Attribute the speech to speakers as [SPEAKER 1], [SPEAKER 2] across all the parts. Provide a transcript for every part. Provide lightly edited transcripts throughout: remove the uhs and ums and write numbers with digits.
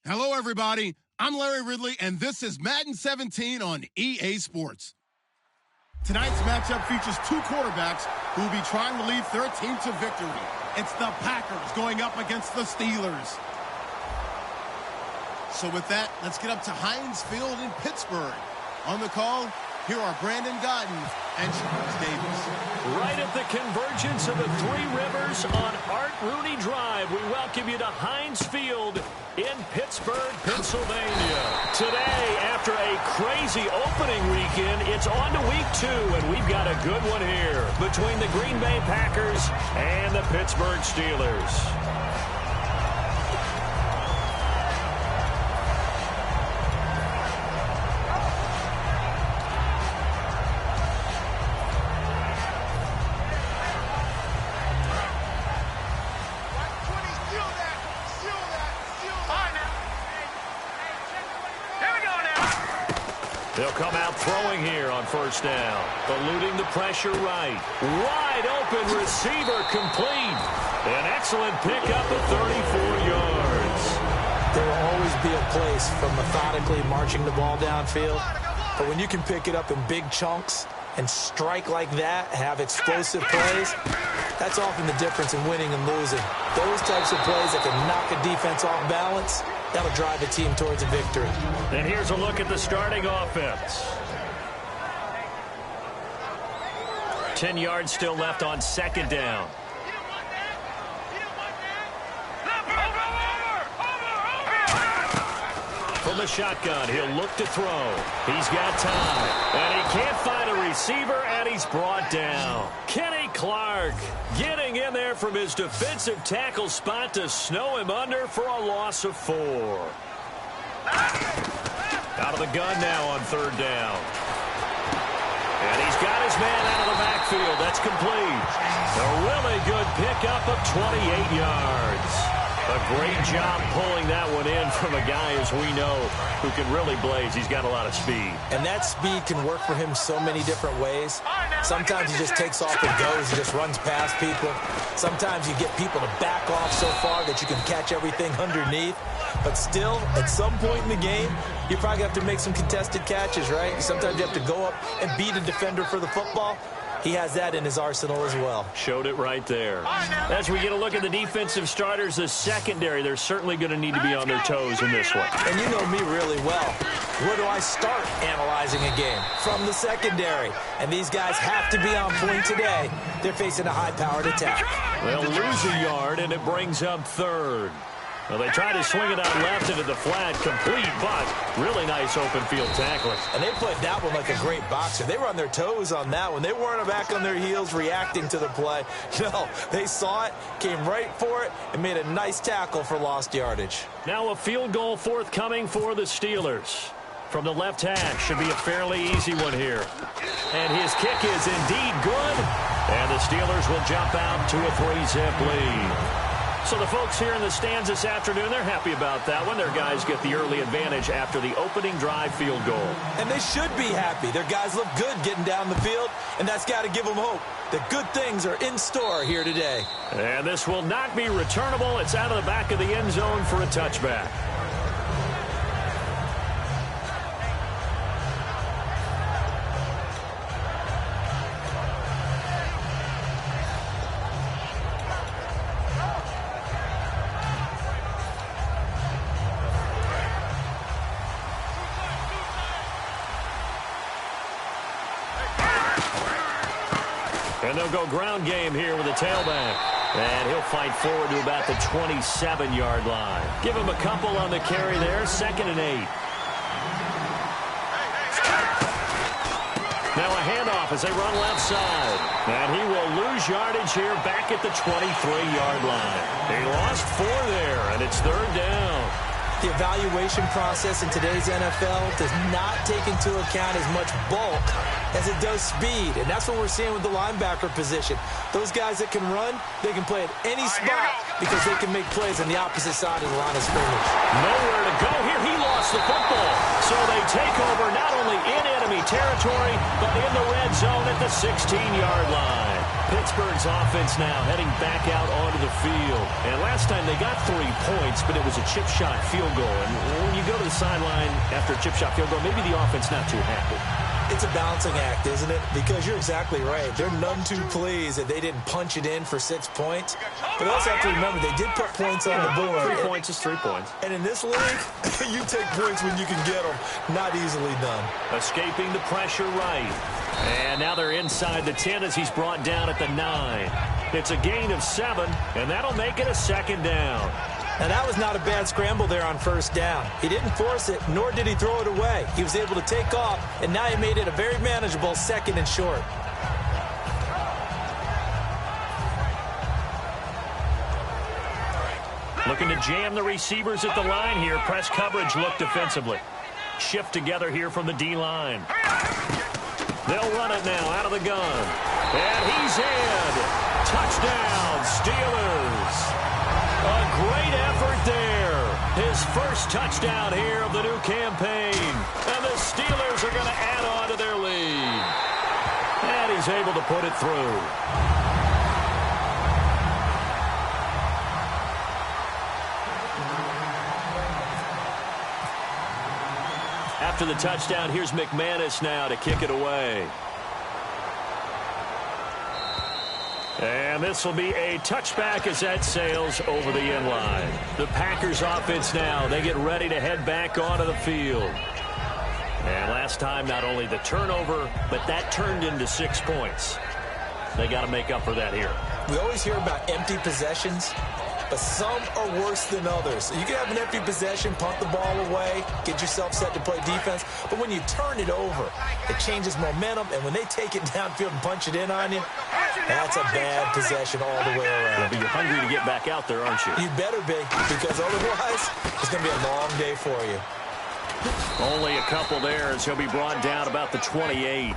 [SPEAKER 1] Hello, everybody. I'm Larry Ridley, and this is Madden 17 on EA Sports. Tonight's matchup features two quarterbacks who will be trying to lead their team to victory. It's the Packers going up against the Steelers. So with that, let's get up to Heinz Field in Pittsburgh. On the call, here are Brandon Godden and Charles Davis.
[SPEAKER 2] Right at the convergence of the Three Rivers on Art Rooney Drive, we welcome you to Heinz Field in Pittsburgh, Pennsylvania. Today, after a crazy opening weekend, it's on to week 2, and we've got a good one here between the Green Bay Packers and the Pittsburgh Steelers. They'll come out throwing here on first down. Eluding the pressure right. Wide open receiver complete. An excellent pickup of 34 yards.
[SPEAKER 3] There will always be a place for methodically marching the ball downfield. But when you can pick it up in big chunks and strike like that, have explosive plays, that's often the difference in winning and losing. Those types of plays that can knock a defense off balance, that'll drive a team towards a victory.
[SPEAKER 2] And here's a look at the starting offense. 10 yards still left on second down. From the shotgun, he'll look to throw. He's got time. And he can't find a receiver, and he's brought down. Kenny Clark getting in there from his defensive tackle spot to snow him under for a loss of 4. Out of the gun now on third down. And he's got his man out of the backfield. That's complete. A really good pickup of 28 yards. A great job pulling that one in from a guy, as we know, who can really blaze. He's got a lot of speed.
[SPEAKER 3] And that speed can work for him so many different ways. Sometimes he just takes off and goes. He just runs past people. Sometimes you get people to back off so far that you can catch everything underneath. But still, at some point in the game, you probably have to make some contested catches, right? Sometimes you have to go up and beat a defender for the football. He has that in his arsenal as well.
[SPEAKER 2] Showed it right there. As we get a look at the defensive starters, the secondary, they're certainly going to need to be on their toes in this one.
[SPEAKER 3] And you know me really well. Where do I start analyzing a game? From the secondary. And these guys have to be on point today. They're facing a high-powered attack.
[SPEAKER 2] They'll lose a yard, and it brings up third. Well, they try to swing it out left into the flat, complete, but really nice open field tackling.
[SPEAKER 3] And they played that one like a great boxer. They were on their toes on that one. They weren't back on their heels reacting to the play. No, they saw it, came right for it, and made a nice tackle for lost yardage.
[SPEAKER 2] Now a field goal forthcoming for the Steelers. From the left hash, should be a fairly easy one here. And his kick is indeed good, and the Steelers will jump out to a 3-zip lead. So the folks here in the stands this afternoon, they're happy about that one. Their guys get the early advantage after the opening drive field goal.
[SPEAKER 3] And they should be happy. Their guys look good getting down the field, and that's got to give them hope that good things are in store here today.
[SPEAKER 2] And this will not be returnable. It's out of the back of the end zone for a touchback. And they'll go ground game here with a tailback. And he'll fight forward to about the 27-yard line. Give him a couple on the carry there. 2nd and 8. Now a handoff as they run left side. And he will lose yardage here back at the 23-yard line. He lost 4 there, and it's third down.
[SPEAKER 3] The evaluation process in today's NFL does not take into account as much bulk as it does speed. And that's what we're seeing with the linebacker position. Those guys that can run, they can play at any spot because they can make plays on the opposite side of the line of scrimmage.
[SPEAKER 2] Nowhere to go here. He lost the football. So they take over not only in enemy territory, but in the red zone at the 16-yard line. Pittsburgh's offense now heading back out onto the field. And last time they got 3 points, but it was a chip shot field goal. And when you go to the sideline after a chip shot field goal, maybe the offense not too happy.
[SPEAKER 3] It's a balancing act, isn't it? Because you're exactly right. They're none too pleased that they didn't punch it in for 6 points. But also have to remember, they did put points on the board.
[SPEAKER 2] 3 points is 3 points.
[SPEAKER 3] And in this league, you take points when you can get them. Not easily done.
[SPEAKER 2] Escaping the pressure right. And now they're inside the 10 as he's brought down at the 9. It's a gain of 7, and that'll make it a 2nd down.
[SPEAKER 3] Now, that was not a bad scramble there on 1st down. He didn't force it, nor did he throw it away. He was able to take off, and now he made it a very manageable 2nd and short.
[SPEAKER 2] Looking to jam the receivers at the line here. Press coverage look defensively. Shift together here from the D-line. They'll run it now out of the gun. And he's in. Touchdown, Steelers. A great effort there. His first touchdown here of the new campaign. And the Steelers are going to add on to their lead. And he's able to put it through. After the touchdown, here's McManus now to kick it away. And this will be a touchback as that sails over the end line. The Packers offense now, they get ready to head back onto the field. And last time, not only the turnover, but that turned into 6 points. They got to make up for that here.
[SPEAKER 3] We always hear about empty possessions, but some are worse than others. You can have an empty possession, punt the ball away, get yourself set to play defense, but when you turn it over, it changes momentum, and when they take it downfield and punch it in on you, that's a bad possession all the way around.
[SPEAKER 2] Yeah, but you're hungry to get back out there, aren't you?
[SPEAKER 3] You better be, because otherwise, it's going to be a long day for you.
[SPEAKER 2] Only a couple there as he'll be brought down about the 28.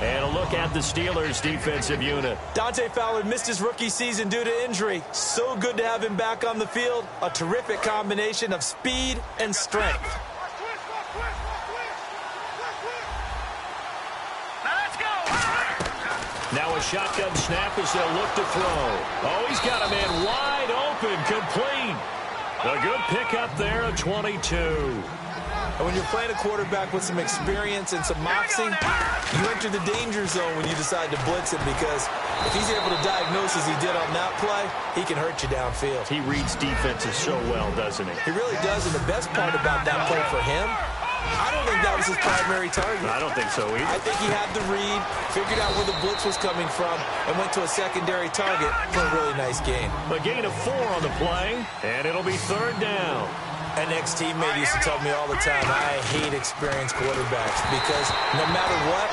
[SPEAKER 2] And a look at the Steelers' defensive unit.
[SPEAKER 3] Dante Fowler missed his rookie season due to injury. So good to have him back on the field. A terrific combination of speed and strength.
[SPEAKER 2] Now a shotgun snap as they'll look to throw. Oh, he's got a man wide open, complete. A good pickup there at 22.
[SPEAKER 3] And when you're playing a quarterback with some experience and some moxie, you enter the danger zone when you decide to blitz him, because if he's able to diagnose as he did on that play, he can hurt you downfield.
[SPEAKER 2] He reads defenses so well, doesn't he?
[SPEAKER 3] He really does, and the best part about that play for him, I don't think that was his primary target.
[SPEAKER 2] I don't think so either.
[SPEAKER 3] I think he had the read, figured out where the blitz was coming from, and went to a secondary target for a really nice gain.
[SPEAKER 2] A gain of 4 on the play, and it'll be 3rd down.
[SPEAKER 3] An ex-teammate used to tell me all the time, I hate experienced quarterbacks, because no matter what,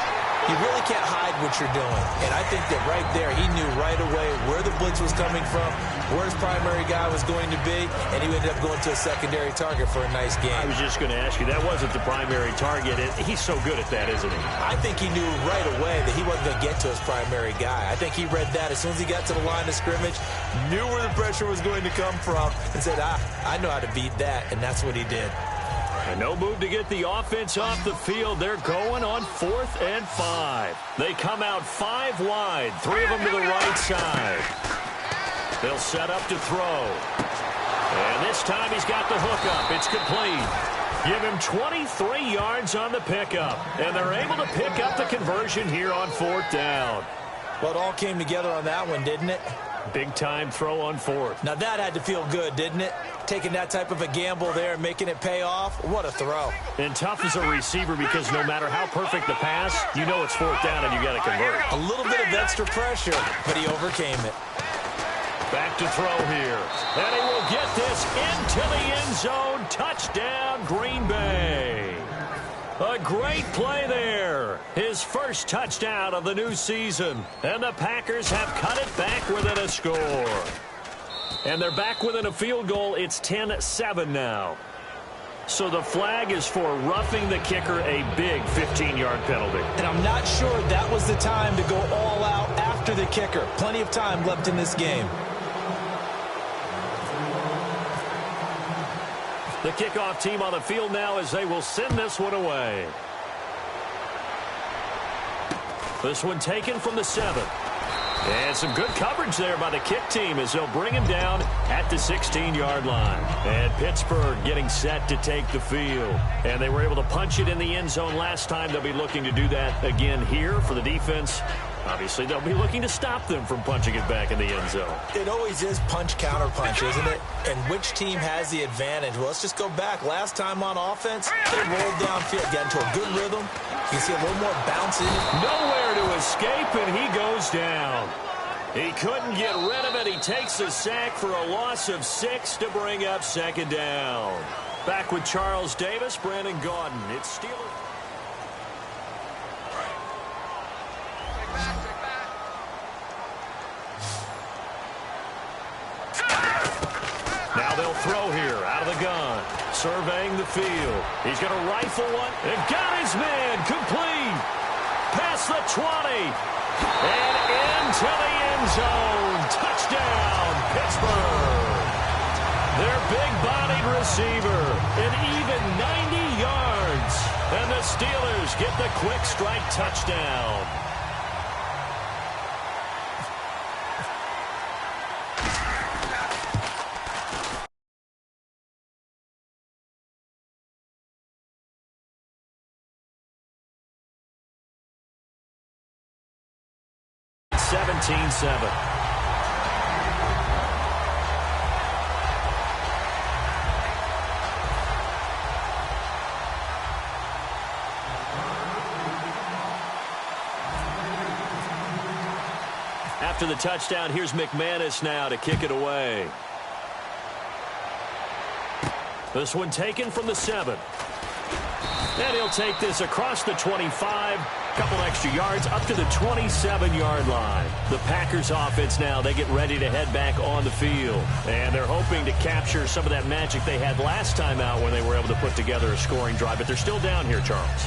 [SPEAKER 3] you really can't hide what you're doing. And I think that right there, he knew right away where the blitz was coming from, where his primary guy was going to be, and he ended up going to a secondary target for a nice game.
[SPEAKER 2] I was just going to ask you, that wasn't the primary target. He's so good at that, isn't he?
[SPEAKER 3] I think he knew right away that he wasn't going to get to his primary guy. I think he read that as soon as he got to the line of scrimmage, knew where the pressure was going to come from, and said, I know how to beat that, and that's what he did.
[SPEAKER 2] And no move to get the offense off the field. They're going on 4th and 5. They come out 5 wide, 3 of them to the right side. They'll set up to throw. And this time he's got the hook up. It's complete. Give him 23 yards on the pickup. And they're able to pick up the conversion here on 4th down.
[SPEAKER 3] Well, it all came together on that one, didn't it?
[SPEAKER 2] Big-time throw on 4th.
[SPEAKER 3] Now, that had to feel good, didn't it? Taking that type of a gamble there and making it pay off. What a throw.
[SPEAKER 2] And tough as a receiver, because no matter how perfect the pass, you know it's 4th down and you got to convert.
[SPEAKER 3] A little bit of extra pressure, but he overcame it.
[SPEAKER 2] Back to throw here. And he will get this into the end zone. Touchdown, Green Bay. A great play there. His first touchdown of the new season. And the Packers have cut it back within a score. And they're back within a field goal. It's 10-7 now. So the flag is for roughing the kicker, a big 15-yard penalty.
[SPEAKER 3] And I'm not sure that was the time to go all out after the kicker. Plenty of time left in this game.
[SPEAKER 2] The kickoff team on the field now as they will send this one away. This one taken from the 7. And some good coverage there by the kick team as they'll bring him down at the 16-yard line. And Pittsburgh getting set to take the field. And they were able to punch it in the end zone last time. They'll be looking to do that again here for the defense. Obviously, they'll be looking to stop them from punching it back in the end zone.
[SPEAKER 3] It always is punch-counter-punch, isn't it? And which team has the advantage? Well, let's just go back. Last time on offense, they rolled downfield, got into a good rhythm. You can see a little more bounce in it.
[SPEAKER 2] Nowhere to escape, and he goes down. He couldn't get rid of it. He takes a sack for a loss of 6 to bring up 2nd down. Back with Charles Davis, Brandon Gaudin. It's Steelers. Now they'll throw here out of the gun. Surveying the field. He's going to rifle one and got his man complete. Past the 20. And into the end zone. Touchdown, Pittsburgh. Their big-bodied receiver. An even 90 yards. And the Steelers get the quick strike touchdown. After the touchdown, here's McManus now to kick it away. This one taken from the 7. And he'll take this across the 25. Couple extra yards up to the 27-yard line. The Packers offense now, they get ready to head back on the field. And they're hoping to capture some of that magic they had last time out when they were able to put together a scoring drive. But they're still down here, Charles.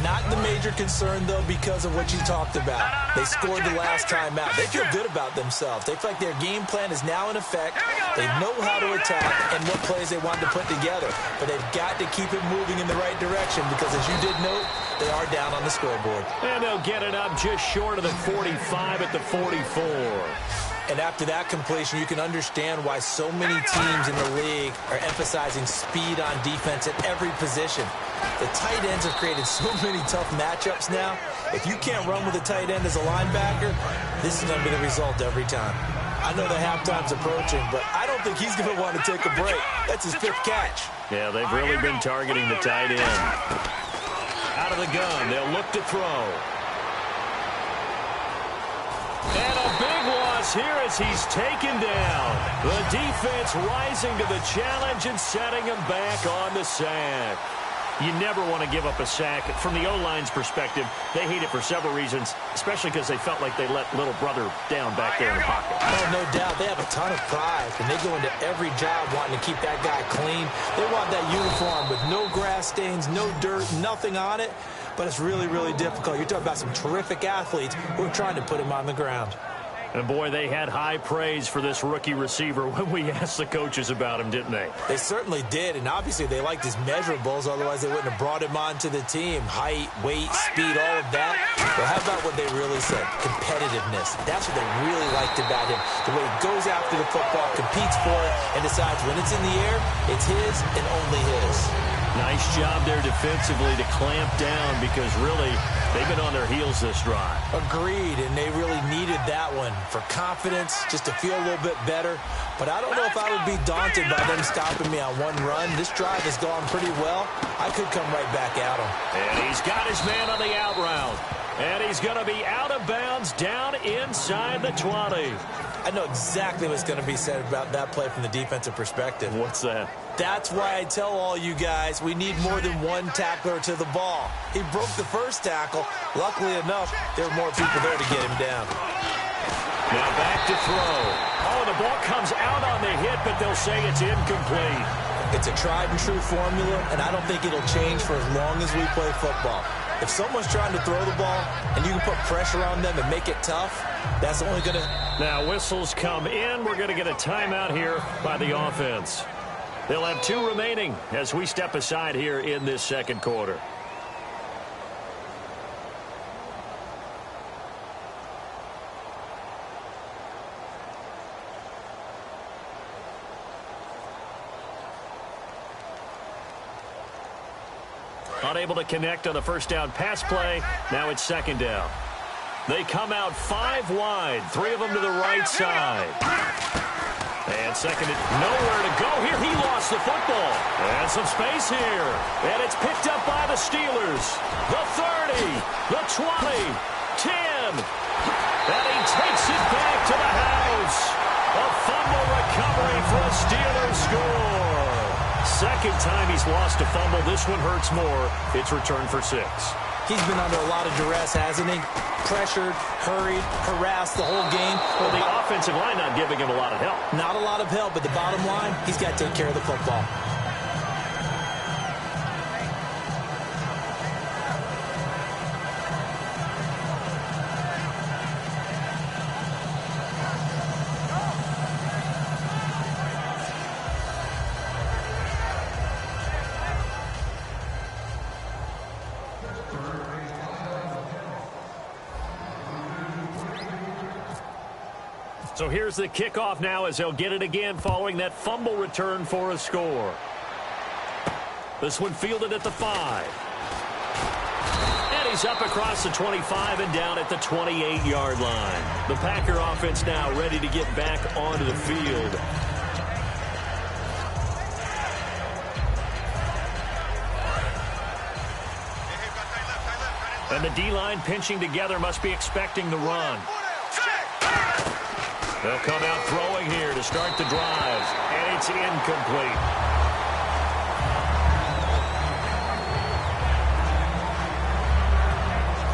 [SPEAKER 3] Not the major concern, though, because of what you talked about. They scored the last time out. They feel good about themselves. They feel like their game plan is now in effect. They know how to attack and what plays they want to put together. But they've got to keep it moving in the right direction because, as you did note, they are down on the scoreboard.
[SPEAKER 2] And they'll get it up just short of the 45 at the 44.
[SPEAKER 3] And after that completion, you can understand why so many teams in the league are emphasizing speed on defense at every position. The tight ends have created so many tough matchups now. If you can't run with a tight end as a linebacker, this is going to be the result every time. I know the halftime's approaching, but I don't think he's going to want to take a break. That's his 5th catch.
[SPEAKER 2] Yeah, they've really been targeting the tight end. Out of the gun, they'll look to throw. And a big loss here as he's taken down. The defense rising to the challenge and setting him back on the sack. You never want to give up a sack. From the O-line's perspective, they hate it for several reasons, especially because they felt like they let little brother down back there in the pocket.
[SPEAKER 3] Oh, no doubt. They have a ton of pride, and they go into every job wanting to keep that guy clean. They want that uniform with no grass stains, no dirt, nothing on it. But it's really, really difficult. You're talking about some terrific athletes who are trying to put him on the ground.
[SPEAKER 2] And, boy, they had high praise for this rookie receiver when we asked the coaches about him, didn't they?
[SPEAKER 3] They certainly did, and obviously they liked his measurables. Otherwise, they wouldn't have brought him onto the team. Height, weight, speed, all of that. But how about what they really said? Competitiveness. That's what they really liked about him. The way he goes after the football, competes for it, and decides when it's in the air, it's his and only his.
[SPEAKER 2] Nice job there defensively to clamp down because, really, they've been on their heels this drive.
[SPEAKER 3] Agreed, and they really needed that one for confidence, just to feel a little bit better. But I don't know if I would be daunted by them stopping me on one run. This drive has gone pretty well. I could come right back at him.
[SPEAKER 2] And he's got his man on the out route. And he's going to be out of bounds down inside the 20.
[SPEAKER 3] I know exactly what's going to be said about that play from the defensive perspective.
[SPEAKER 2] What's that?
[SPEAKER 3] That's why I tell all you guys we need more than one tackler to the ball. He broke the first tackle. Luckily enough, there were more people there to get him down.
[SPEAKER 2] Now back to throw. Oh, the ball comes out on the hit, but they'll say it's incomplete.
[SPEAKER 3] It's a tried-and-true formula, and I don't think it'll change for as long as we play football. If someone's trying to throw the ball and you can put pressure on them and make it tough, that's only going to...
[SPEAKER 2] Now whistles come in. We're going to get a timeout here by the offense. They'll have 2 remaining as we step aside here in this second quarter. Unable to connect on the first down pass play. Now it's second down. They come out 5 wide, 3 of them to the right side. And second, nowhere to go here. He lost the football. And some space here. And it's picked up by the Steelers. The 30, the 20, 10. And he takes it back to the house. A fumble recovery for a Steelers score. Second time he's lost a fumble. This one hurts more. It's returned for 6.
[SPEAKER 3] He's been under a lot of duress, hasn't he? Pressured, hurried, harassed the whole game.
[SPEAKER 2] Well, the offensive line not giving him a lot of help.
[SPEAKER 3] Not a lot of help, but the bottom line, he's got to take care of the football.
[SPEAKER 2] So here's the kickoff now as they'll get it again following that fumble return for a score. This one fielded at the 5. And he's up across the 25 and down at the 28-yard line. The Packer offense now ready to get back onto the field. And the D-line pinching together must be expecting the run. They'll come out throwing here to start the drive, and it's incomplete.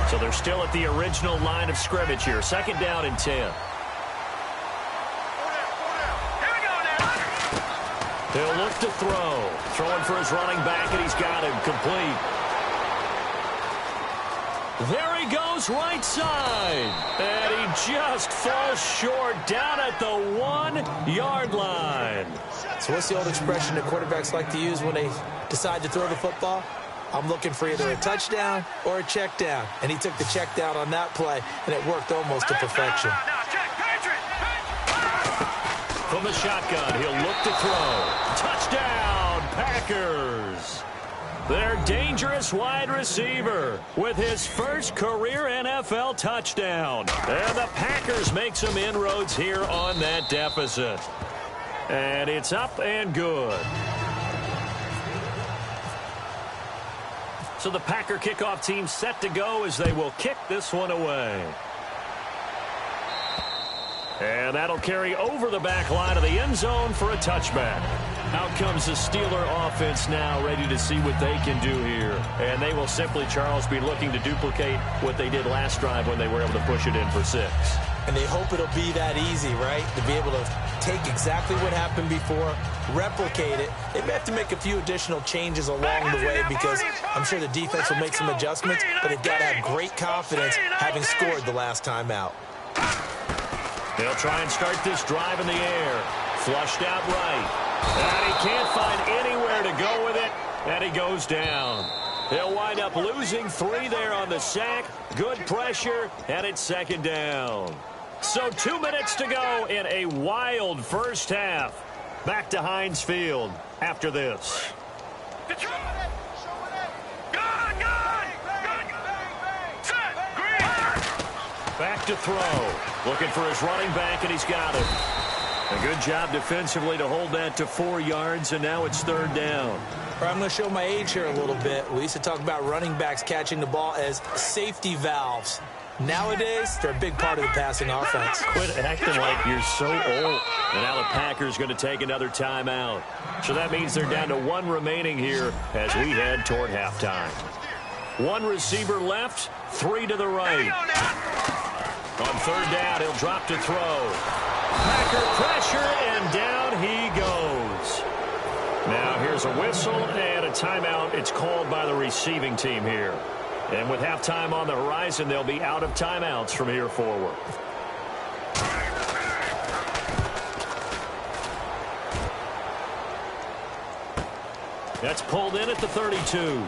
[SPEAKER 2] So they're still at the original line of scrimmage here. Second down and 10. He'll look to throw. Throwing for his running back, and he's got him complete. There he goes, right side. And he just falls short down at the 1-yard line.
[SPEAKER 3] So what's the old expression that quarterbacks like to use when they decide to throw the football? I'm looking for either a touchdown or a check down. And he took the check down on that play, and it worked almost to perfection.
[SPEAKER 2] From the shotgun, he'll look to throw. Touchdown, Packers. Their dangerous wide receiver with his first career NFL touchdown. And the Packers make some inroads here on that deficit. And it's up and good. So the Packer kickoff team set to go as they will kick this one away. And that'll carry over the back line of the end zone for a touchback. Out comes the Steeler offense now, ready to see what they can do here. And they will simply, Charles, be looking to duplicate what they did last drive when they were able to push it in for 6.
[SPEAKER 3] And they hope it'll be that easy, right? To be able to take exactly what happened before, replicate it. They may have to make a few additional changes along the way because I'm sure the defense will make some adjustments, but they've got to have great confidence having scored the last time out.
[SPEAKER 2] They'll try and start this drive in the air. Flushed out right. And he can't find anywhere to go with it, and he goes down. They'll wind up losing 3 there on the sack. Good pressure, and it's second down. So 2 minutes to go in a wild first half. Back to Heinz Field after this. Back to throw. Looking for his running back, and he's got it. A good job defensively to hold that to 4 yards, and now it's third down.
[SPEAKER 3] I'm going to show my age here a little bit. We used to talk about running backs catching the ball as safety valves. Nowadays, they're a big part of the passing offense.
[SPEAKER 2] Quit acting like you're so old. And now the Packers going to take another timeout. So that means they're down to 1 remaining here as we head toward halftime. 1 receiver left, 3 to the right. On third down, he'll drop to throw. Packer pressure, and down he goes. Now here's a whistle and a timeout. It's called by the receiving team here. And with halftime on the horizon, they'll be out of timeouts from here forward. That's pulled in at the 32.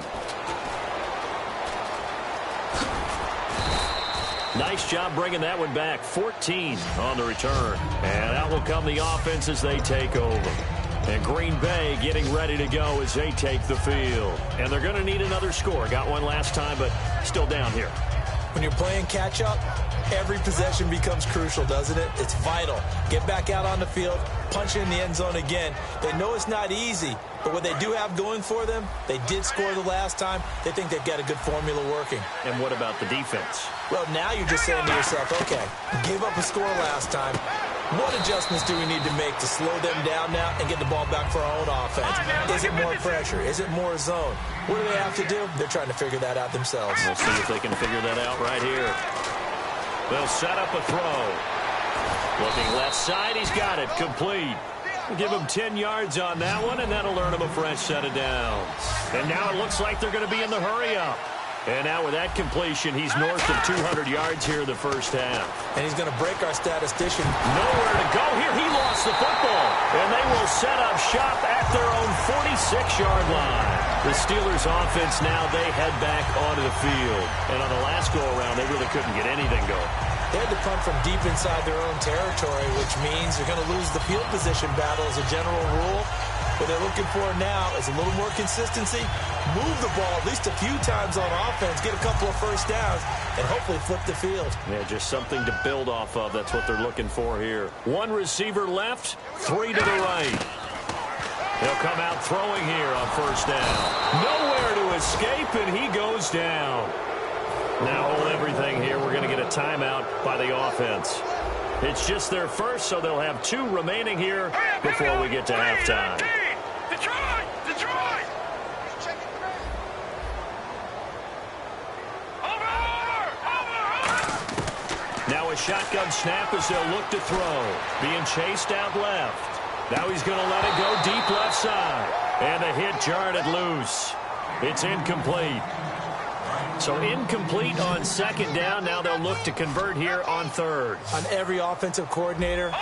[SPEAKER 2] Nice job bringing that one back. 14 on the return. And out will come the offense as they take over. And Green Bay getting ready to go as they take the field. And they're going to need another score. Got one last time, but still down here.
[SPEAKER 3] When you're playing catch-up, every possession becomes crucial, doesn't it? It's vital. Get back out on the field, punch in the end zone again. They know it's not easy, but what they do have going for them, they did score the last time. They think they've got a good formula working.
[SPEAKER 2] And what about the defense?
[SPEAKER 3] Well, now you're just saying to yourself, okay, gave up a score last time. What adjustments do we need to make to slow them down now and get the ball back for our own offense? Is it more pressure? Is it more zone? What do they have to do? They're trying to figure that out themselves.
[SPEAKER 2] We'll see if they can figure that out right here. They'll set up a throw. Looking left side, he's got it. Complete. Give him 10 yards on that one, and that'll earn him a fresh set of downs. And now it looks like they're going to be in the hurry-up. And now with that completion, he's north of 200 yards here in the first half.
[SPEAKER 3] And he's going to break our statistician.
[SPEAKER 2] Nowhere to go here. He lost the football. And they will set up shop at their own 46-yard line. The Steelers offense now, they head back onto the field. And on the last go-around, they really couldn't get anything going.
[SPEAKER 3] They had to punt from deep inside their own territory, which means they're going to lose the field position battle as a general rule. What they're looking for now is a little more consistency, move the ball at least a few times on offense, get a couple of first downs, and hopefully flip the field.
[SPEAKER 2] Yeah, just something to build off of. That's what they're looking for here. One receiver left, three to the right. He'll come out throwing here on first down. Nowhere to escape, and he goes down. Now hold everything here. We're going to get a timeout by the offense. It's just their first, so they'll have 2 remaining here before we get to halftime.
[SPEAKER 4] Detroit!
[SPEAKER 2] Now a shotgun snap as they'll look to throw. Being chased out left. Now he's going to let it go deep left side. And the hit jarred it loose. It's incomplete. So incomplete on second down. Now they'll look to convert here on third.
[SPEAKER 3] On every offensive coordinator,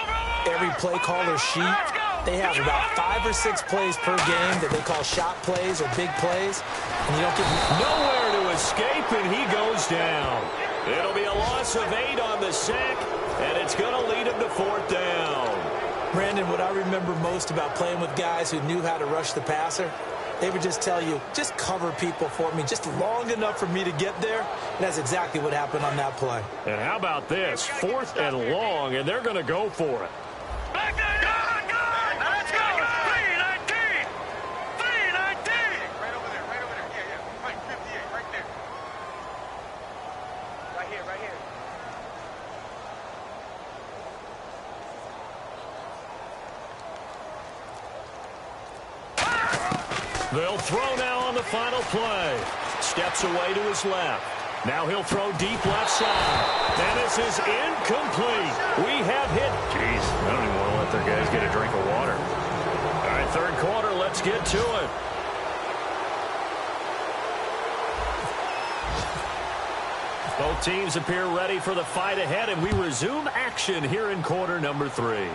[SPEAKER 3] every play caller sheet, they have about 5 or 6 plays per game that they call shot plays or big plays. And you don't get
[SPEAKER 2] nowhere to escape, and he goes down. It'll be a loss of 8 on the sack, and it's going to lead him to fourth down.
[SPEAKER 3] Brandon, what I remember most about playing with guys who knew how to rush the passer, they would just tell you, just cover people for me, just long enough for me to get there. And that's exactly what happened on that play.
[SPEAKER 2] And how about this? 4th and long, and they're going to go for it.
[SPEAKER 4] Back there, good. Let's go. 319. 319. Right over there. Yeah. Right, 58, right there. Right here.
[SPEAKER 2] They'll throw now on the final play. Steps away to his left. Now he'll throw deep left side. And this is incomplete. We have hit. Jeez, I don't even want to let their guys get a drink of water. All right, third quarter, let's get to it. Both teams appear ready for the fight ahead, and we resume action here in quarter number 3.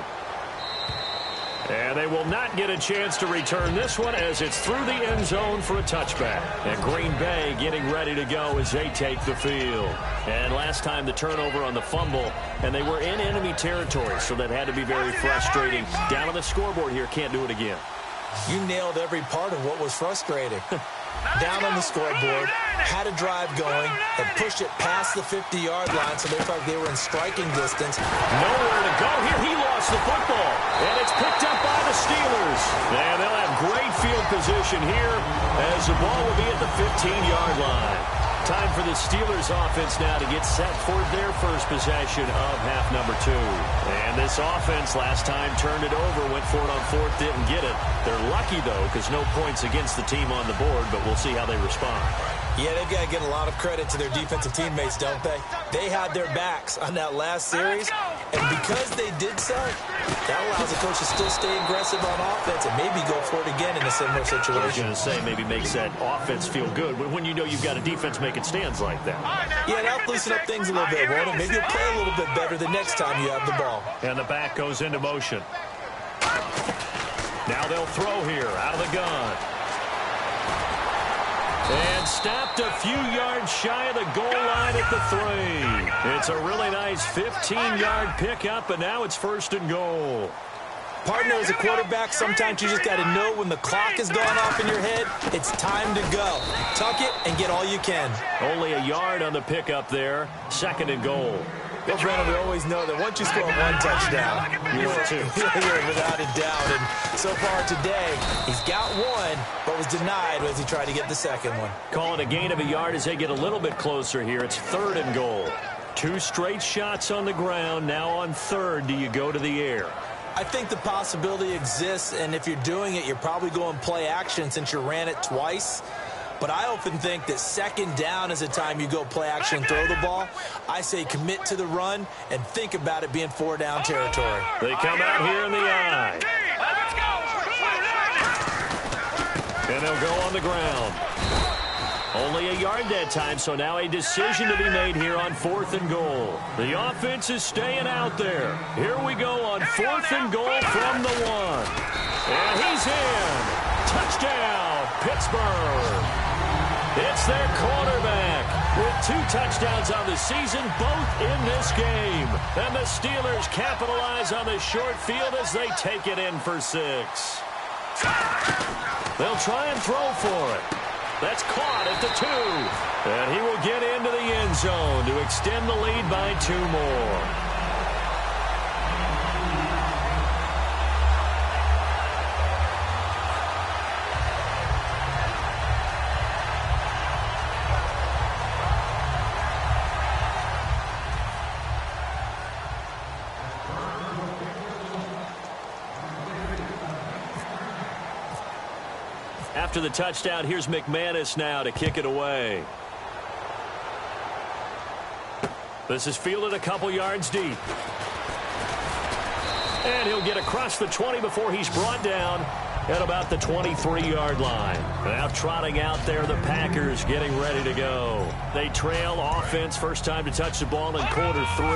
[SPEAKER 2] And they will not get a chance to return this one as it's through the end zone for a touchback. And Green Bay getting ready to go as they take the field. And last time the turnover on the fumble, and they were in enemy territory, so that had to be very frustrating. Down on the scoreboard here, can't do it again.
[SPEAKER 3] You nailed every part of what was frustrating. Down on the scoreboard, had a drive going, and pushed it past the 50-yard line, so they felt like they were in striking distance.
[SPEAKER 2] Nowhere to go here. He lost the football, and it's picked up by the Steelers. And they'll have great field position here as the ball will be at the 15-yard line. Time for the Steelers offense now to get set for their first possession of half number 2. And this offense last time turned it over, went for it on fourth, didn't get it. They're lucky, though, because no points against the team on the board, but we'll see how they respond.
[SPEAKER 3] Yeah, they've got to get a lot of credit to their defensive teammates, don't they? They had their backs on that last series, and because they did so, that allows the coach to still stay aggressive on offense and maybe go for it again in a similar situation.
[SPEAKER 2] I was going to say maybe makes that offense feel good when you know you've got a defense making stands like that.
[SPEAKER 3] Yeah, that'll loosen up things a little bit, won't it? Maybe you'll play a little bit better the next time you have the ball.
[SPEAKER 2] And the back goes into motion. Now they'll throw here out of the gun. And stopped a few yards shy of the goal line at the 3. It's a really nice 15-yard pickup, and now it's first and goal.
[SPEAKER 3] Partner, as a quarterback, sometimes you just got to know when the clock has gone off in your head, it's time to go. Tuck it and get all you can.
[SPEAKER 2] Only a yard on the pickup there. 2nd and goal.
[SPEAKER 3] Well, Brandon, we always know that once you score 1 touchdown,
[SPEAKER 2] you're 2.
[SPEAKER 3] You're without a doubt. And so far today, he's got 1, but was denied as he tried to get the 2nd one.
[SPEAKER 2] Call it a gain of a yard as they get a little bit closer here. It's 3rd and goal. 2 straight shots on the ground. Now on 3rd, do you go to the air?
[SPEAKER 3] I think the possibility exists, and if you're doing it, you're probably going play action since you ran it twice. But I often think that 2nd down is the time you go play action and throw the ball. I say commit to the run and think about it being 4-down territory.
[SPEAKER 2] They come out here in the eye. And they'll go on the ground. Only a yard that time, so now a decision to be made here on 4th and goal. The offense is staying out there. Here we go on 4th and goal from the 1. And he's in. Touchdown, Pittsburgh. It's their quarterback with 2 touchdowns on the season, both in this game. And the Steelers capitalize on the short field as they take it in for 6. They'll try and throw for it. That's caught at the 2. And he will get into the end zone to extend the lead by 2 more. After the touchdown, here's McManus now to kick it away. This is fielded a couple yards deep. And he'll get across the 20 before he's brought down at about the 23-yard line. Now trotting out there, the Packers getting ready to go. They trail offense, first time to touch the ball in quarter 3,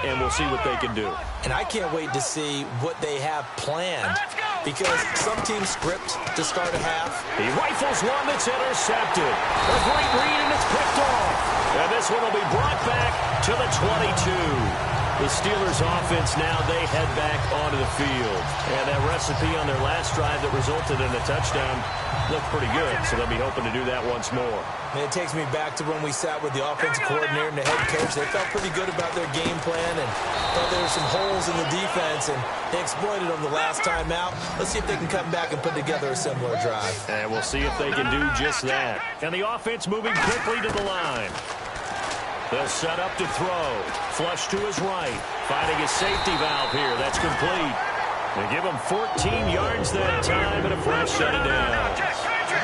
[SPEAKER 2] and we'll see what they can do.
[SPEAKER 3] And I can't wait to see what they have planned, because some teams script to start a half.
[SPEAKER 2] He rifles one that's intercepted. A great read, and it's picked off. And this one will be brought back to the 22. The Steelers offense now, they head back onto the field. And that recipe on their last drive that resulted in a touchdown looked pretty good, so they'll be hoping to do that once more.
[SPEAKER 3] And it takes me back to when we sat with the offensive coordinator and the head coach. They felt pretty good about their game plan and thought there were some holes in the defense, and they exploited them the last time out. Let's see if they can come back and put together a similar drive.
[SPEAKER 2] And we'll see if they can do just that. And the offense moving quickly to the line. They'll set up to throw. Flush to his right. Finding his safety valve here. That's complete. They give him 14 yards that time and a fresh set of downs.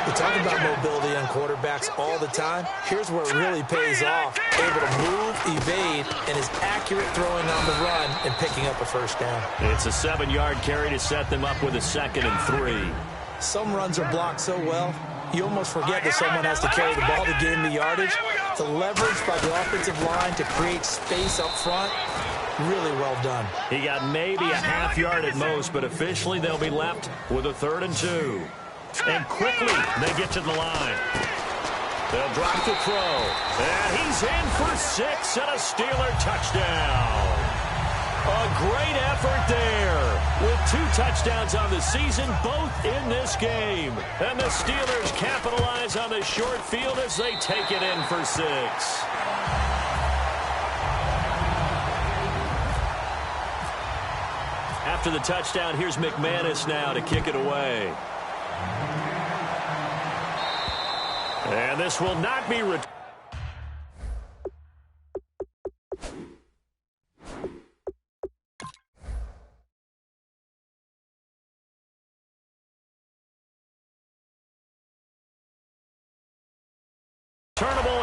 [SPEAKER 3] We talk about mobility on quarterbacks all the time. Here's where it really pays off. Able to move, evade, and is accurate throwing on the run and picking up a first down.
[SPEAKER 2] It's a 7-yard carry to set them up with a 2nd and 3.
[SPEAKER 3] Some runs are blocked so well, you almost forget that someone has to carry the ball to gain the yardage. The leverage by the offensive line to create space up front, really well done.
[SPEAKER 2] He got maybe a half yard at most, but officially they'll be left with a 3rd and 2. And quickly they get to the line. They'll drop the throw. And he's in for 6 and a Steeler touchdown. A great effort there with 2 touchdowns on the season, both in this game. And the Steelers capitalize on the short field as they take it in for 6. After the touchdown, here's McManus now to kick it away. And this will not be returned.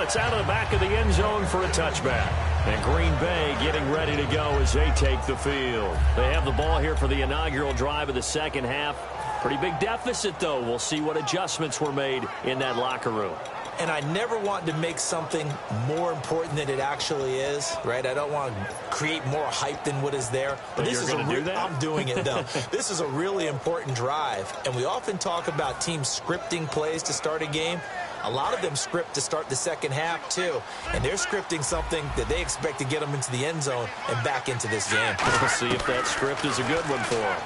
[SPEAKER 2] It's out of the back of the end zone for a touchback. And Green Bay getting ready to go as they take the field. They have the ball here for the inaugural drive of the second half. Pretty big deficit, though. We'll see what adjustments were made in that locker room.
[SPEAKER 3] And I never want to make something more important than it actually is, right? I don't want to create more hype than what is there.
[SPEAKER 2] But this is going to do that?
[SPEAKER 3] I'm doing it, though. This is a really important drive. And we often talk about teams scripting plays to start a game. A lot of them script to start the second half, too. And they're scripting something that they expect to get them into the end zone and back into this game.
[SPEAKER 2] We'll see if that script is a good one for them.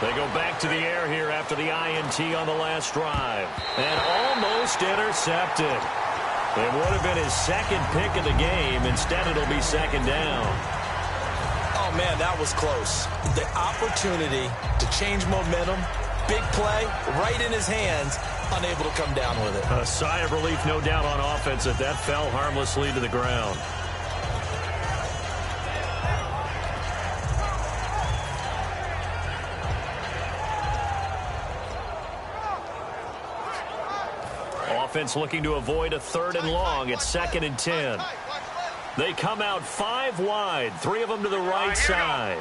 [SPEAKER 2] They go back to the air here after the INT on the last drive. And almost intercepted. It would have been his second pick of the game. Instead, it'll be second down.
[SPEAKER 3] Oh, man, that was close. The opportunity to change momentum, big play, right in his hands, unable to come down with it.
[SPEAKER 2] A sigh of relief, no doubt, on offense that fell harmlessly to the ground. Offense looking to avoid a 3rd and long. It's 2nd and 10. They come out 5 wide, 3 of them to the right side.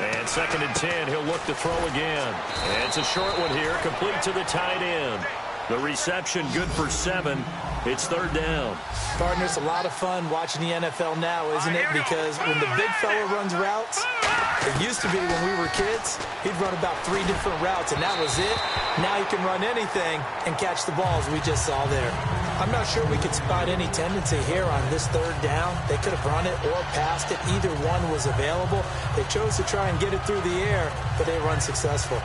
[SPEAKER 2] And 2nd and 10, he'll look to throw again. And it's a short one here, complete to the tight end. The reception good for 7. It's 3rd down.
[SPEAKER 3] Partner, it's a lot of fun watching the NFL now, isn't it? Because when the big fella runs routes, it used to be when we were kids, he'd run about 3 different routes, and that was it. Now he can run anything and catch the balls we just saw there. I'm not sure we could spot any tendency here on this 3rd down. They could have run it or passed it. Either one was available. They chose to try and get it through the air, but they run successful.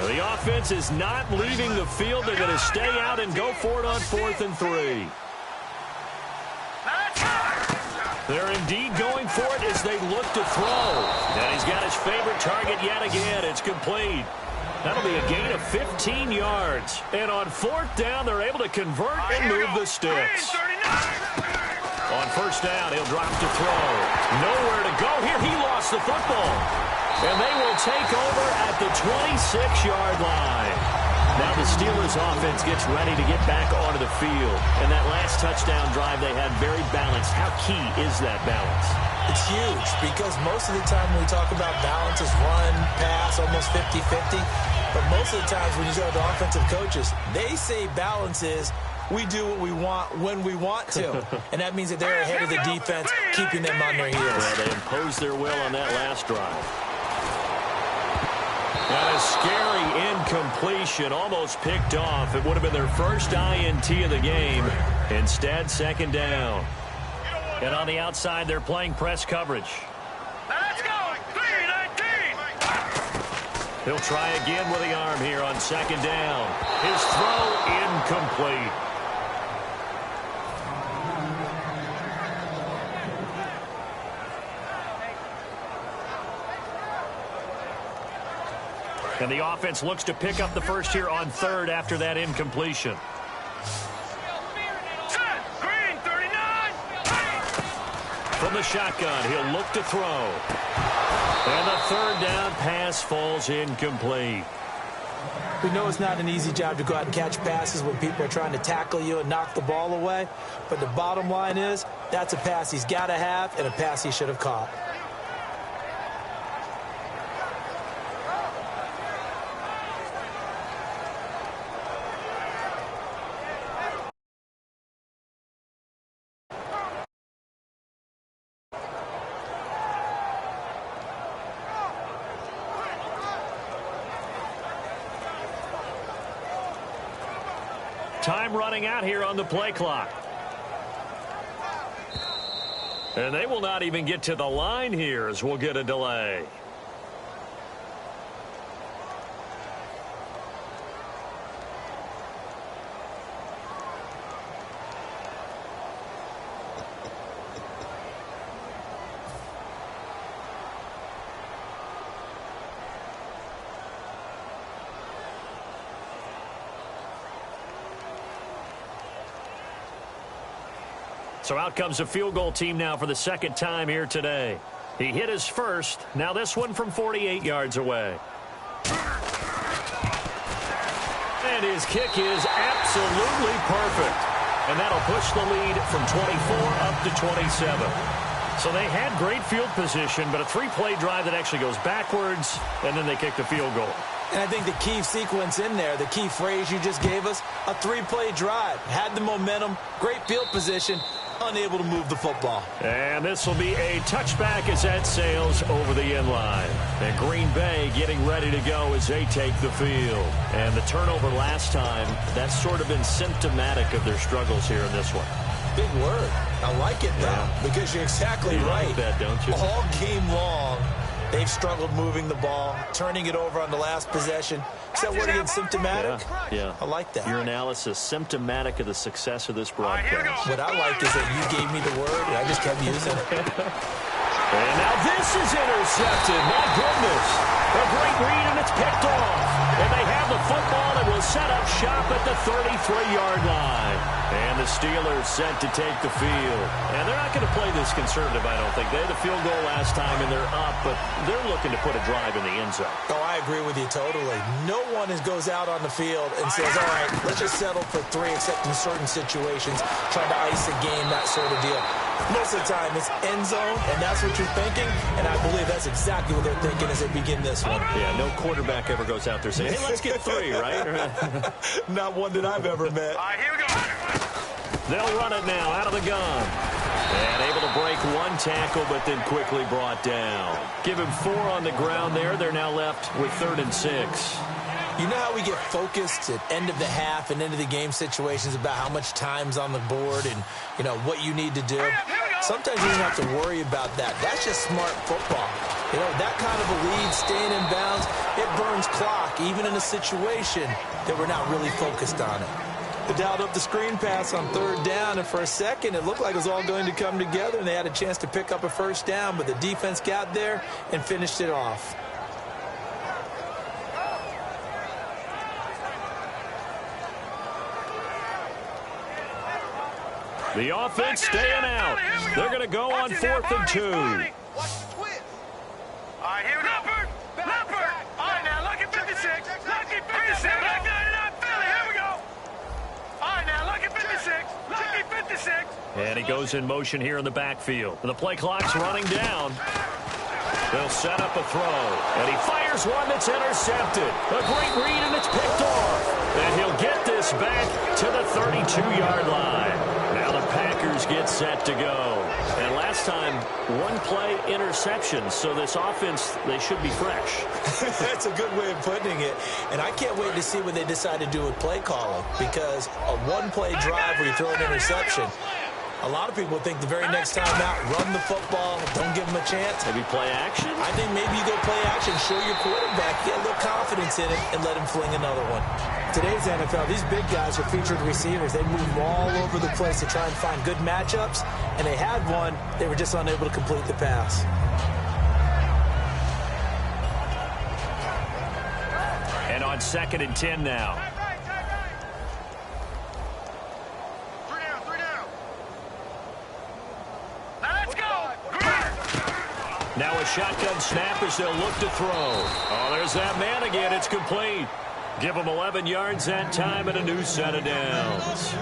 [SPEAKER 2] The offense is not leaving the field. They're going to stay out and go for it on 4th and 3. They're indeed going for it as they look to throw. And he's got his favorite target yet again. It's complete. That'll be a gain of 15 yards. And on 4th down, they're able to convert and move the sticks. On 1st down, he'll drop to throw. Nowhere to go here. He lost the football. And they will take over at the 26-yard line. Now the Steelers offense gets ready to get back onto the field. And that last touchdown drive they had very balanced. How key is that balance?
[SPEAKER 3] It's huge because most of the time when we talk about balance is run, pass, almost 50-50. But most of the times when you talk to offensive coaches, they say balance is we do what we want when we want to. And that means that they're ahead of the defense, keeping them on their heels.
[SPEAKER 2] Well, they imposed their will on that last drive. And a scary incompletion, almost picked off. It would have been their first INT of the game. Instead, 2nd down. And on the outside, they're playing press coverage.
[SPEAKER 4] Let's go! 3-19!
[SPEAKER 2] He'll try again with the arm here on 2nd down. His throw incomplete. And the offense looks to pick up the first here on 3rd after that incompletion.
[SPEAKER 4] Green, 39!
[SPEAKER 2] From the shotgun, he'll look to throw. And the 3rd down pass falls incomplete.
[SPEAKER 3] We know it's not an easy job to go out and catch passes when people are trying to tackle you and knock the ball away. But the bottom line is, that's a pass he's got to have and a pass he should have caught.
[SPEAKER 2] Time running out here on the play clock. And they will not even get to the line here as we'll get a delay. So out comes a field goal team now for the 2nd time here today. He hit his first. Now this one from 48 yards away. And his kick is absolutely perfect. And that'll push the lead from 24 up to 27. So they had great field position, but a 3-play drive that actually goes backwards, and then they kick the field goal.
[SPEAKER 3] And I think the key sequence in there, the key phrase you just gave us, a 3-play drive. Had the momentum, great field position, unable to move the football.
[SPEAKER 2] And this will be a touchback as that sails over the end line. And Green Bay getting ready to go as they take the field. And the turnover last time, that's sort of been symptomatic of their struggles here in this one.
[SPEAKER 3] big word. I like it now because you're exactly right.
[SPEAKER 2] Like that, don't you?
[SPEAKER 3] All game long, they've struggled moving the ball, turning it over on the last possession. Is that word again, symptomatic?
[SPEAKER 2] Yeah.
[SPEAKER 3] I like that.
[SPEAKER 2] Your analysis, symptomatic of the success of this broadcast.
[SPEAKER 3] What I like is that you gave me the word, and I just kept using it.
[SPEAKER 2] And now this is intercepted. My goodness. A great read, and it's picked off. And they have the football and will set up shop at the 33-yard line. And the Steelers set to take the field. And they're not going to play this conservative, I don't think. They had the field goal last time, and they're up, but they're looking to put a drive in the end zone.
[SPEAKER 3] Oh, I agree with you totally. No one goes out on the field and says, all right, let's just settle for 3, except in certain situations, trying to ice a game, that sort of deal. Most of the time, it's end zone, and that's what you're thinking, and I believe that's exactly what they're thinking as they begin this one.
[SPEAKER 2] Yeah, no quarterback ever goes out there saying, hey, let's get 3, right?
[SPEAKER 3] Not one that I've ever met.
[SPEAKER 4] All right, here we go.
[SPEAKER 2] They'll run it now out of the gun. And able to break 1 tackle, but then quickly brought down. Give him 4 on the ground there. They're now left with 3rd and 6.
[SPEAKER 3] You know how we get focused at end of the half and end of the game situations about how much time's on the board and, you know, what you need to do? Sometimes you don't have to worry about that. That's just smart football. You know, that kind of a lead, staying in bounds, it burns clock, even in a situation that we're not really focused on it. They dialed up the screen pass on 3rd down, and for a second it looked like it was all going to come together, and they had a chance to pick up a 1st down, but the defense got there and finished it off.
[SPEAKER 2] The offense staying out. They're going to go on 4th and 2.
[SPEAKER 4] All right, here we go. Leopard. All right, now, lucky 56. Lucky 56. Lucky 99 Philly. Here we go. All right, now, lucky 56. Lucky 56.
[SPEAKER 2] And he goes in motion here in the backfield. And the play clock's running down. They'll set up a throw. And he fires one that's intercepted. A great read, and it's picked off. And he'll get this back to the 32-yard line. Now the Packers get set to go. And last time, 1 play interception. So this offense, they should be fresh.
[SPEAKER 3] That's a good way of putting it. And I can't wait to see what they decide to do with play calling. Because a 1-play drive where you throw an interception, a lot of people think the very next time out, run the football, don't give them a chance.
[SPEAKER 2] Maybe play action?
[SPEAKER 3] I think maybe you go play action, show your quarterback, get a little confidence in it, and let him fling another one. Today's NFL, these big guys are featured receivers. They move all over the place to try and find good matchups, and they had one. They were just unable to complete the pass.
[SPEAKER 2] And on 2nd and 10 now. Now a shotgun snap as they'll look to throw. Oh, there's that man again. It's complete. Give him 11 yards that time and a new set of downs.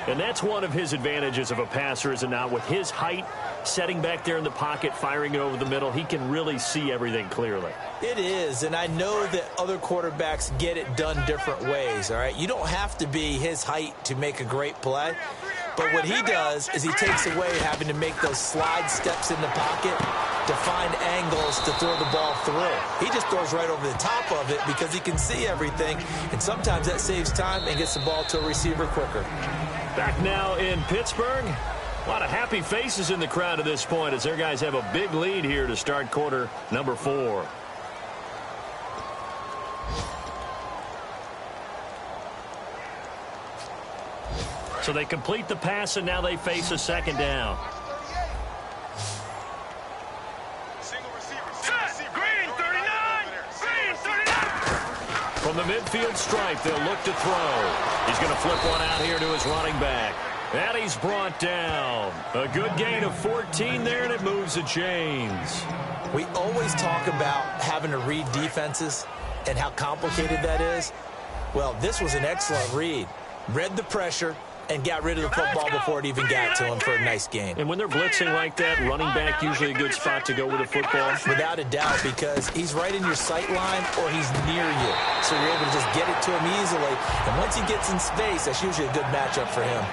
[SPEAKER 2] And that's one of his advantages of a passer, is it not? With his height, setting back there in the pocket, firing it over the middle, he can really see everything clearly.
[SPEAKER 3] It is, and I know that other quarterbacks get it done different ways, all right? You don't have to be his height to make a great play. But what he does is he takes away having to make those slide steps in the pocket to find angles to throw the ball through. He just throws right over the top of it because he can see everything, and sometimes that saves time and gets the ball to a receiver quicker.
[SPEAKER 2] Back now in Pittsburgh. A lot of happy faces in the crowd at this point as their guys have a big lead here to start quarter number 4. So they complete the pass, and now they face a 2nd down.
[SPEAKER 4] Green 39. Green 39.
[SPEAKER 2] From the midfield stripe, they'll look to throw. He's going to flip one out here to his running back. And he's brought down. A good gain of 14 there, and it moves the chains.
[SPEAKER 3] We always talk about having to read defenses and how complicated that is. Well, this was an excellent read. Read the pressure and got rid of the football before it even got to him for a nice gain.
[SPEAKER 2] And when they're blitzing like that, running back usually a good spot to go with the football?
[SPEAKER 3] Without a doubt, because he's right in your sight line or he's near you. So you're able to just get it to him easily. And once he gets in space, that's usually a good matchup for him.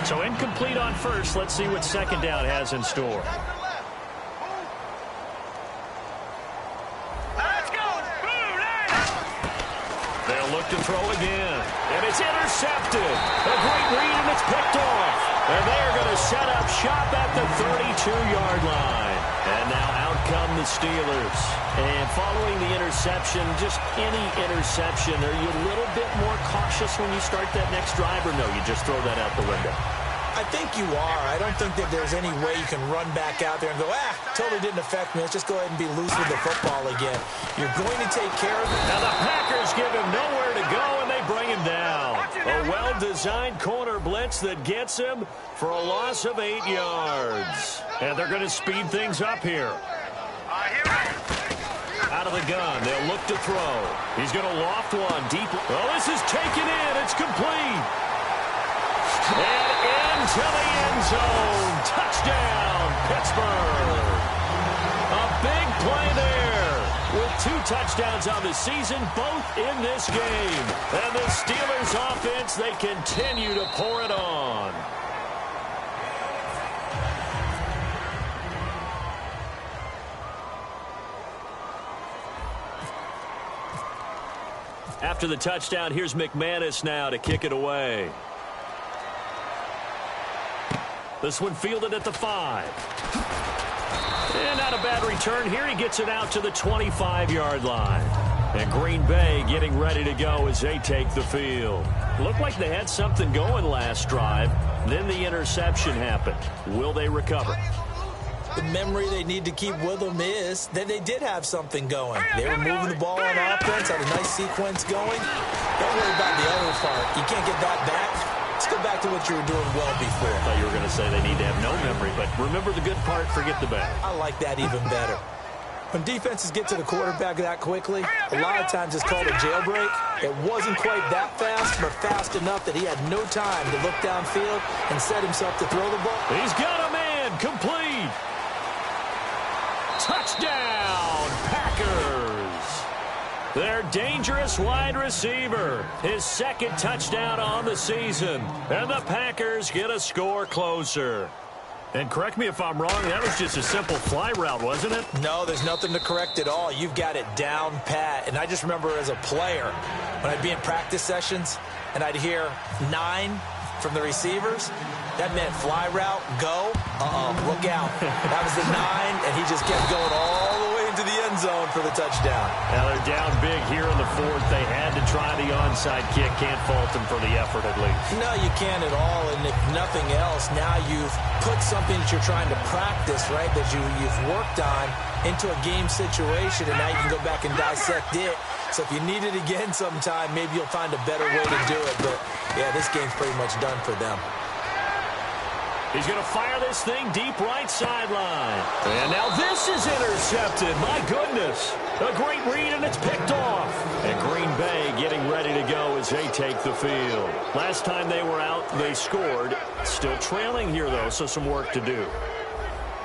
[SPEAKER 2] So incomplete on first. Let's see what 2nd down has in store. look to throw again. And it's intercepted. A great read, and it's picked off. And they are going to set up shop at the 32-yard line. And now out come the Steelers. And following the interception, just any interception, are you a little bit more cautious when you start that next drive, or no, you just throw that out the window?
[SPEAKER 3] I think you are. I don't think that there's any way you can run back out there and go, totally didn't affect me. Let's just go ahead and be loose with the football again. You're going to take care of it.
[SPEAKER 2] Now the Packers give him nowhere to go, and they bring him down. A well-designed corner blitz that gets him for a loss of 8 yards. And they're going to speed things up here. Out of the gun, they'll look to throw. He's going to loft one deep. Oh, this is taken in. It's complete. And into the end zone. Touchdown, Pittsburgh. A big play there. With 2 touchdowns on the season, both in this game. And the Steelers offense, they continue to pour it on. After the touchdown, here's McManus now to kick it away. This one fielded at the 5. And not a bad return here. He gets it out to the 25-yard line. And Green Bay getting ready to go as they take the field. Looked like they had something going last drive. Then the interception happened. Will they recover?
[SPEAKER 3] The memory they need to keep with them is that they did have something going. They were moving the ball on offense, had a nice sequence going. Don't worry about the other part. You can't get that back. Let's go back to what you were doing well before.
[SPEAKER 2] I thought you were going to say they need to have no memory, but remember the good part, forget the bad.
[SPEAKER 3] I like that even better. When defenses get to the quarterback that quickly, a lot of times it's called a jailbreak. It wasn't quite that fast, but fast enough that he had no time to look downfield and set himself to throw the ball.
[SPEAKER 2] He's got a man, complete. Touchdown, Packers. Their dangerous wide receiver. His second touchdown on the season. And the Packers get a score closer. And correct me if I'm wrong, that was just a simple fly route, wasn't it?
[SPEAKER 3] No, there's nothing to correct at all. You've got it down pat. And I just remember as a player, when I'd be in practice sessions and I'd hear 9 from the receivers, that meant fly route, go, look out. That was the 9, and he just kept going all the way into the end zone for the touchdown.
[SPEAKER 2] Now they're down big here in the 4th. They had to try the onside kick. Can't fault them for the effort at least.
[SPEAKER 3] No, you can't at all, and if nothing else, now you've put something that you're trying to practice, right, that you've worked on into a game situation, and now you can go back and dissect it. So if you need it again sometime, maybe you'll find a better way to do it. But, yeah, this game's pretty much done for them.
[SPEAKER 2] He's going to fire this thing deep right sideline. And now this is intercepted. My goodness. A great read, and it's picked off. And Green Bay getting ready to go as they take the field. Last time they were out, they scored. Still trailing here, though, so some work to do.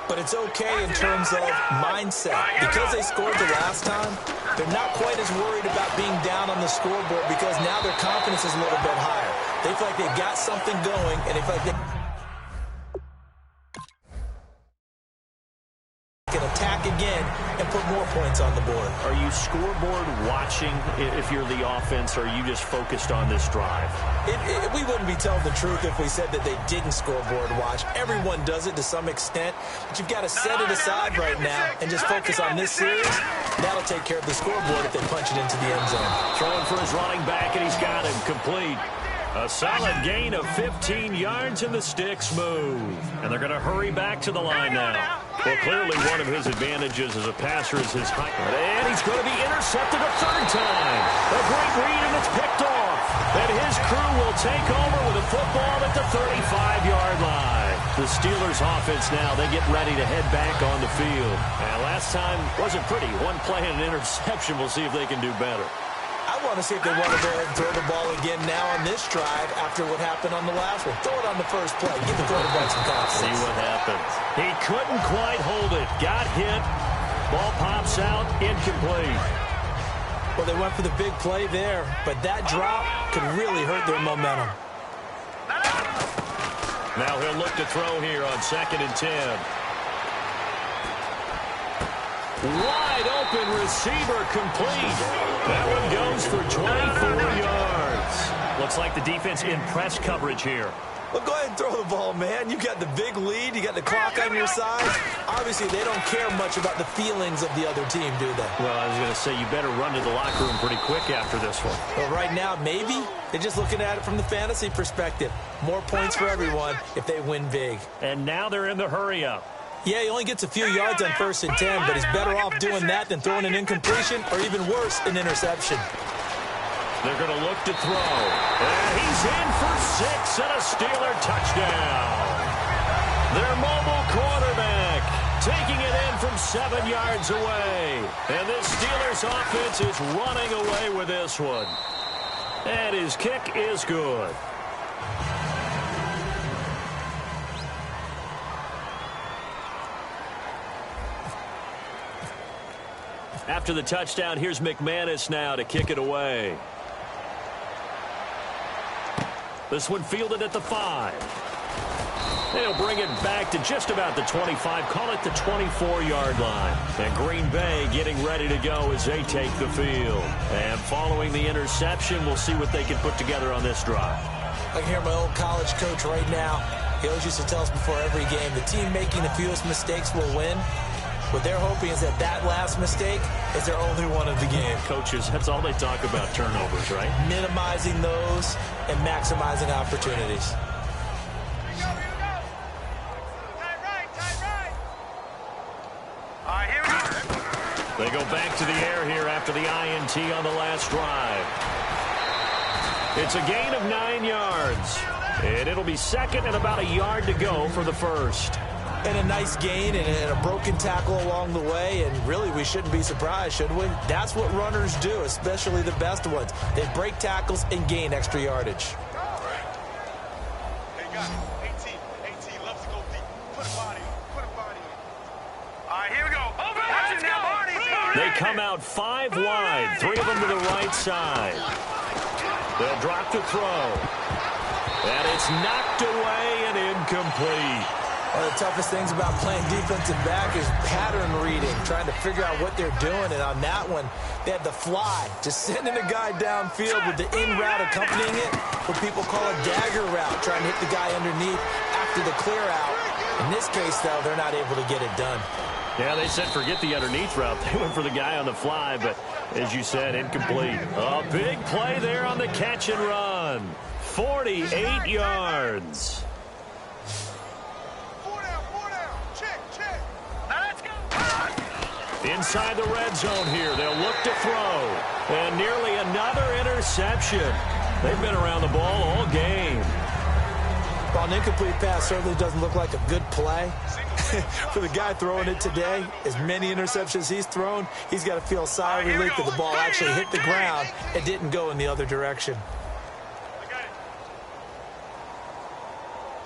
[SPEAKER 3] But it's okay in terms of mindset. Because they scored the last time, they're not quite as worried about being down on the scoreboard because now their confidence is a little bit higher. They feel like they've got something going, and they feel like they can attack again and put more points on the board.
[SPEAKER 2] Are you scoreboard watching if you're the offense, or are you just focused on this drive?
[SPEAKER 3] We wouldn't be telling the truth if we said that they didn't scoreboard watch. Everyone does it to some extent, but you've got to set it aside right now and just focus on this series. That'll take care of the scoreboard if they punch it into the end zone.
[SPEAKER 2] Throwing for his running back, and he's got him complete. A solid gain of 15 yards, and the sticks move. And they're going to hurry back to the line now. Well, clearly one of his advantages as a passer is his height. And he's going to be intercepted a 3rd time. A great read, and it's picked off. And his crew will take over with a football at the 35-yard line. The Steelers offense now, they get ready to head back on the field. And last time wasn't pretty. One play and an interception. We'll see if they can do better.
[SPEAKER 3] I want to see if they want to go ahead and throw the ball again now on this drive after what happened on the last one. Throw it on the first play. Give the quarterback some confidence.
[SPEAKER 2] See what happens. He couldn't quite hold it. Got hit. Ball pops out. Incomplete.
[SPEAKER 3] Well, they went for the big play there, but that drop could really hurt their momentum.
[SPEAKER 2] Now he'll look to throw here on 2nd and 10. Wide open receiver complete. That one goes for 24 yards. Looks like the defense in press coverage here.
[SPEAKER 3] Well, go ahead and throw the ball, man. You got the big lead. You got the clock on your side. Obviously, they don't care much about the feelings of the other team, do they?
[SPEAKER 2] Well, I was going to say, you better run to the locker room pretty quick after this one.
[SPEAKER 3] Well, right now, maybe. They're just looking at it from the fantasy perspective. More points for everyone if they win big.
[SPEAKER 2] And now they're in the hurry-up.
[SPEAKER 3] Yeah, he only gets a few yards on 1st and 10, but he's better off doing that than throwing an incompletion or even worse, an interception.
[SPEAKER 2] They're going to look to throw. And he's in for 6 and a Steeler touchdown. Their mobile quarterback taking it in from 7 yards away. And this Steelers offense is running away with this one. And his kick is good. After the touchdown, here's McManus now to kick it away. This one fielded at the 5. They'll bring it back to just about the 25. Call it the 24-yard line. And Green Bay getting ready to go as they take the field. And following the interception, we'll see what they can put together on this drive.
[SPEAKER 3] I can hear my old college coach right now. He always used to tell us before every game, the team making the fewest mistakes will win. What they're hoping is that last mistake is their only one of the game.
[SPEAKER 2] Coaches, that's all they talk about, turnovers, right?
[SPEAKER 3] Minimizing those and maximizing opportunities.
[SPEAKER 4] Here we go. Tight right. All right, here we go.
[SPEAKER 2] They go back to the air here after the INT on the last drive. It's a gain of 9 yards. And it'll be second and about a yard to go for the first.
[SPEAKER 3] And a nice gain and a broken tackle along the way, and really we shouldn't be surprised, should we? That's what runners do, especially the best ones. They break tackles and gain extra yardage.
[SPEAKER 4] Hey, guys, AT loves to go deep. Put a body in. All right, here we go. Over, let's go.
[SPEAKER 2] They come out 5 wide, 3 of them to the right side. They'll drop to throw. And it's knocked away and incomplete.
[SPEAKER 3] One of the toughest things about playing defensive back is pattern reading, trying to figure out what they're doing. And on that one, they had the fly, just sending a guy downfield with the in route accompanying it, what people call a dagger route, trying to hit the guy underneath after the clear out. In this case, though, they're not able to get it done.
[SPEAKER 2] Yeah, they said forget the underneath route. They went for the guy on the fly, but as you said, incomplete. A big play there on the catch and run. 48 yards. Inside the red zone here. They'll look to throw. And nearly another interception. They've been around the ball all game.
[SPEAKER 3] Well, an incomplete pass certainly doesn't look like a good play. For the guy throwing it today, as many interceptions he's thrown, he's got to feel a sigh of relief that the ball actually hit the ground and didn't go in the other direction.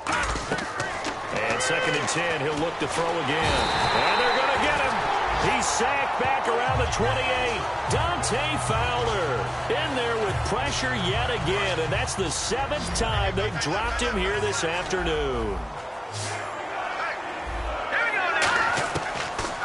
[SPEAKER 2] And 2nd and 10, he'll look to throw again. And they're going to get him. He's sacked back around the 28. Dante Fowler in there with pressure yet again. And that's the 7th time they've dropped him here this afternoon.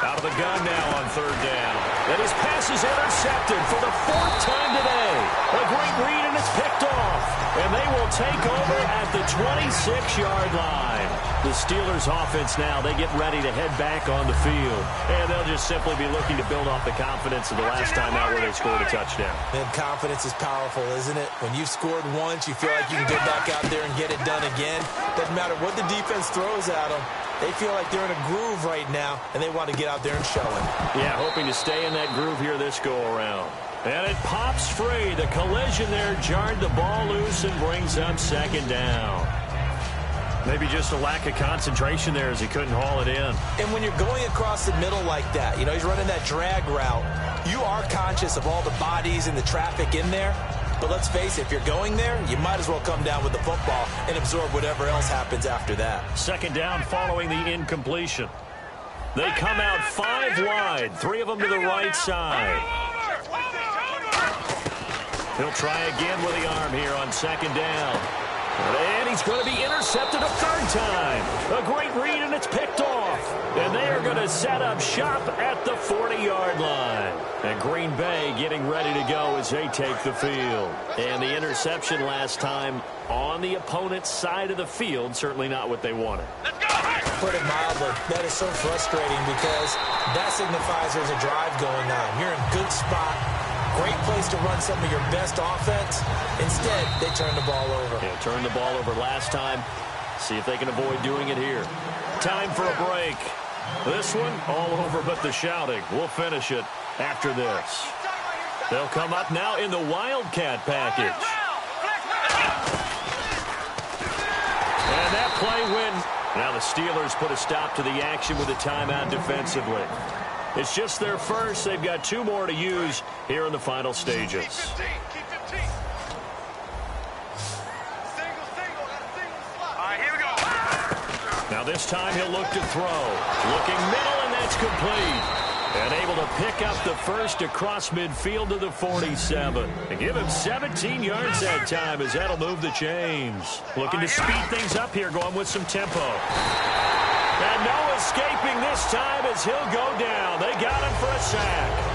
[SPEAKER 2] Out of the gun now on 3rd down. And his pass is intercepted for the 4th time today. A great read, and it's picked off. And they will take over at the 26-yard line. The Steelers offense now, they get ready to head back on the field. And they'll just simply be looking to build off the confidence of the last time out where they scored a touchdown.
[SPEAKER 3] And confidence is powerful, isn't it? When you've scored once, you feel like you can go back out there and get it done again. Doesn't matter what the defense throws at them. They feel like they're in a groove right now, and they want to get out there and show it.
[SPEAKER 2] Yeah, hoping to stay in that groove here this go-around. And it pops free. The collision there jarred the ball loose and brings up 2nd down. Maybe just a lack of concentration there as he couldn't haul it in.
[SPEAKER 3] And when you're going across the middle like that, you know, he's running that drag route, you are conscious of all the bodies and the traffic in there. But let's face it, if you're going there, you might as well come down with the football and absorb whatever else happens after that.
[SPEAKER 2] 2nd down following the incompletion. They come out 5 wide, 3 of them to the right side. He'll try again with the arm here on 2nd down. And he's going to be intercepted a 3rd time. A great read, and it's picked off. And they are going to to set up shop at the 40-yard line. And Green Bay getting ready to go as they take the field. And the interception last time on the opponent's side of the field, certainly not what they wanted.
[SPEAKER 4] Let's go!
[SPEAKER 3] Put it mildly, that is so frustrating because that signifies there's a drive going on. You're in a good spot, great place to run some of your best offense. Instead, they turn the ball over.
[SPEAKER 2] Yeah, turned the ball over last time. See if they can avoid doing it here. Time for a break. This one, all over but the shouting. We'll finish it after this. They'll come up now in the Wildcat package. And that play win. Now the Steelers put a stop to the action with a timeout defensively. It's just their first. They've got 2 more to use here in the final stages.
[SPEAKER 4] Keep 15. All right, here we go.
[SPEAKER 2] Now this time he'll look to throw. Looking middle, and that's complete. And able to pick up the first across midfield to the 47. And give him 17 yards that time as that'll move the chains. Looking to speed things up here, going with some tempo. And no escaping this time as he'll go down. They got him for a sack.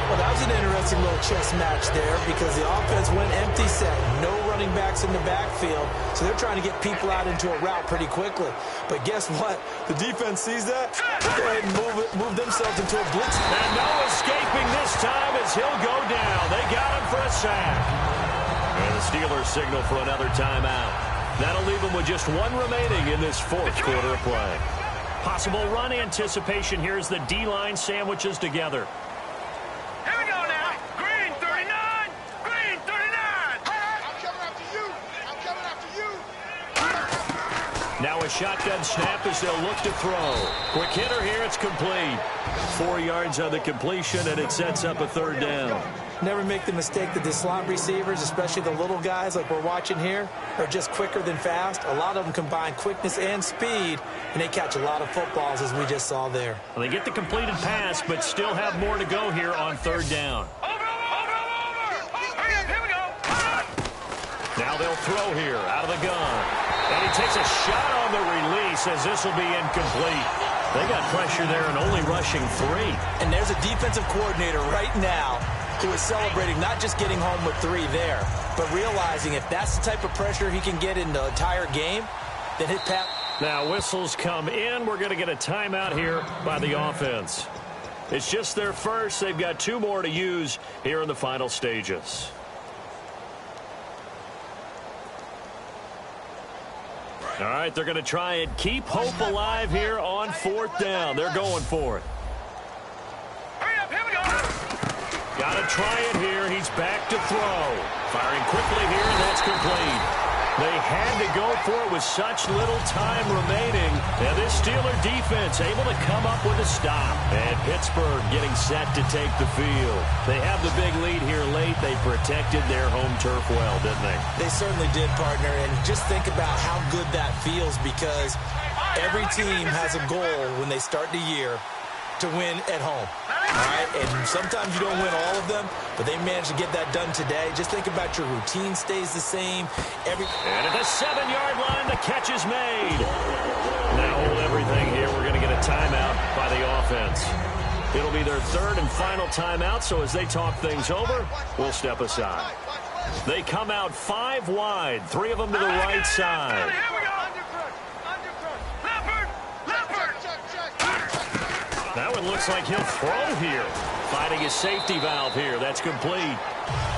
[SPEAKER 3] Well, that was an interesting little chess match there because the offense went empty set. No running backs in the backfield, so they're trying to get people out into a route pretty quickly. But guess what? The defense sees that. Go ahead and move themselves into a blitz.
[SPEAKER 2] And no escaping this time as he'll go down. They got him for a sack. And the Steelers signal for another timeout. That'll leave them with just 1 remaining in this 4th quarter of play. Possible run anticipation here as the D-line sandwiches together.
[SPEAKER 4] Here we go now. Green 39. Green 39. I'm coming after you. I'm coming after you.
[SPEAKER 2] Now a shotgun snap as they'll look to throw. Quick hitter here. It's complete. 4 yards on the completion, and it sets up a 3rd down.
[SPEAKER 3] Never make the mistake that the slot receivers, especially the little guys like we're watching here, are just quicker than fast. A lot of them combine quickness and speed, and they catch a lot of footballs, as we just saw there.
[SPEAKER 2] Well, they get the completed pass, but still have more to go here on 3rd down.
[SPEAKER 4] Over. Here we go.
[SPEAKER 2] Now they'll throw here out of the gun. And he takes a shot on the release as this will be incomplete. They got pressure there and only rushing 3.
[SPEAKER 3] And there's a defensive coordinator right now who is celebrating not just getting home with 3 there, but realizing if that's the type of pressure he can get in the entire game, then hit Pat.
[SPEAKER 2] Now whistles come in. We're going to get a timeout here by the offense. It's just their first. They've got 2 more to use here in the final stages. All right, they're going to try and keep hope alive here on 4th down. They're going for it.
[SPEAKER 4] Hurry up. Here we go.
[SPEAKER 2] Got to try it here. He's back to throw. Firing quickly here, and that's complete. They had to go for it with such little time remaining. And this Steeler defense able to come up with a stop. And Pittsburgh getting set to take the field. They have the big lead here late. They protected their home turf well, didn't they?
[SPEAKER 3] They certainly did, partner. And just think about how good that feels because every team has a goal when they start the year to win at home. All right, and sometimes you don't win all of them, but they managed to get that done today. Just think about your routine stays the same.
[SPEAKER 2] And at the 7-yard line, the catch is made. Now hold everything here. We're going to get a timeout by the offense. It'll be their 3rd and final timeout, so as they talk things over, we'll step aside. They come out 5 wide, 3 of them to the right side.
[SPEAKER 4] Here we go.
[SPEAKER 2] That one looks like he'll throw here. Finding his safety valve here. That's complete.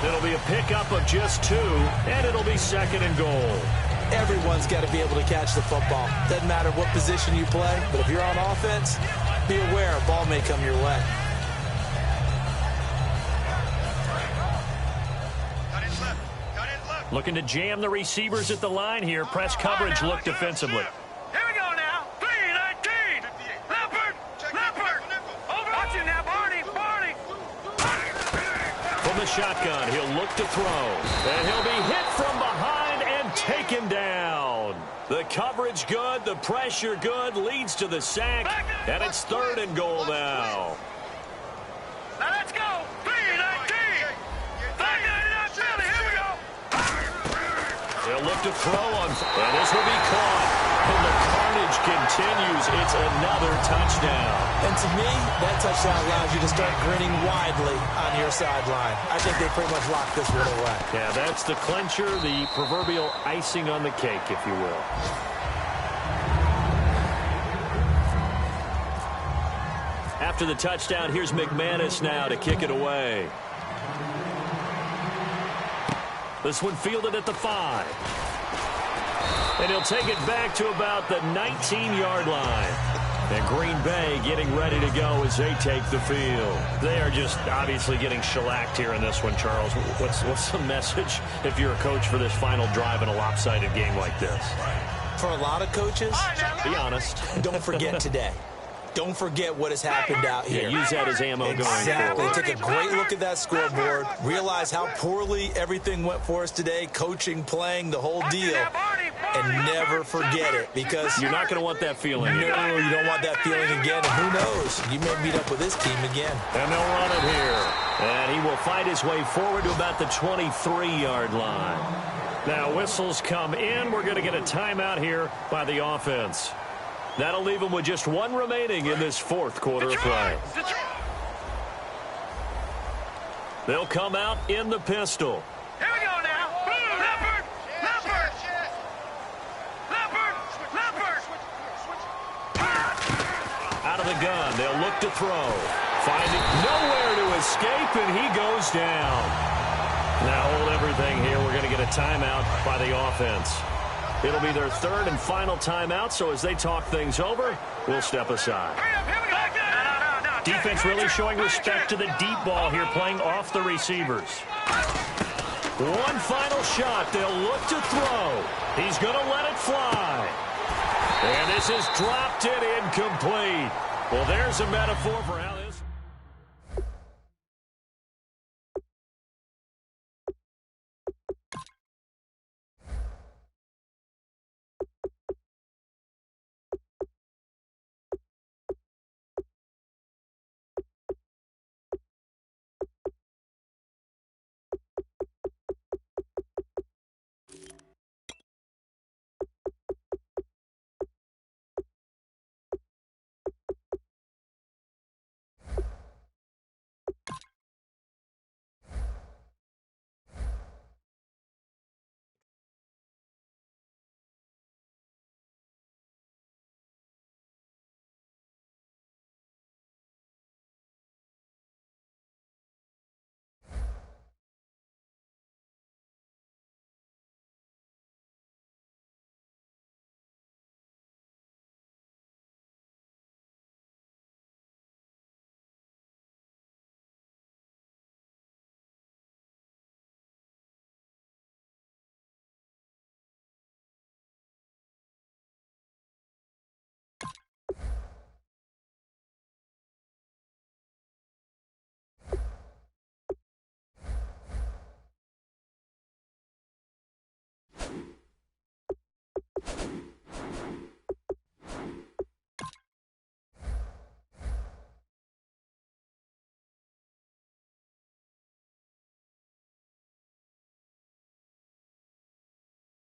[SPEAKER 2] It'll be a pickup of just 2, and it'll be 2nd and goal.
[SPEAKER 3] Everyone's got to be able to catch the football. Doesn't matter what position you play, but if you're on offense, be aware a ball may come your way.
[SPEAKER 2] Looking to jam the receivers at the line here. Press coverage look defensively.
[SPEAKER 4] Here we go now. 3-19. Leopard. Over. Watch him now, Barney.
[SPEAKER 2] From the shotgun, he'll look to throw. And he'll be hit from behind and taken down. The coverage good, the pressure good, leads to the sack. And it's 3rd and goal now.
[SPEAKER 4] Now let's go. 3-19. 5-99 Philly. Here we go.
[SPEAKER 2] They'll look to throw on, and this will be caught. And the carnage continues. It's another touchdown.
[SPEAKER 3] And to me, that touchdown allows you to start grinning widely on your sideline. I think they pretty much locked this one away.
[SPEAKER 2] Yeah, that's the clincher, the proverbial icing on the cake, if you will. After the touchdown, here's McManus now to kick it away. This one fielded at the 5. And he'll take it back to about the 19-yard line. And Green Bay getting ready to go as they take the field. They are just obviously getting shellacked here in this one, Charles. What's the message if you're a coach for this final drive in a lopsided game like this?
[SPEAKER 3] For a lot of coaches,
[SPEAKER 2] be honest.
[SPEAKER 3] Don't forget today. Don't forget what has happened out here.
[SPEAKER 2] Yeah, use that as ammo going forward.
[SPEAKER 3] Exactly. Take a great look at that scoreboard. Realize how poorly everything went for us today. Coaching, playing, the whole deal. And never forget it, because
[SPEAKER 2] you're not going to want that feeling.
[SPEAKER 3] No, you don't want that feeling again. And who knows? You may meet up with this team again.
[SPEAKER 2] And they'll run it here. And he will fight his way forward to about the 23-yard line. Now whistles come in. We're going to get a timeout here by the offense. That'll leave them with just one remaining in this fourth quarter of play. They'll come out in the pistol.
[SPEAKER 4] Here we go now. Leopard.
[SPEAKER 2] Out of the gun, they'll look to throw. Finding nowhere to escape, and he goes down. Now hold everything here. We're going to get a timeout by the offense. It'll be their third and final timeout, so as they talk things over, we'll step aside. Defense really showing respect to the deep ball here, playing off the receivers. One final shot. They'll look to throw. He's going to let it fly. And this is dropped it incomplete. Well, there's a metaphor for how this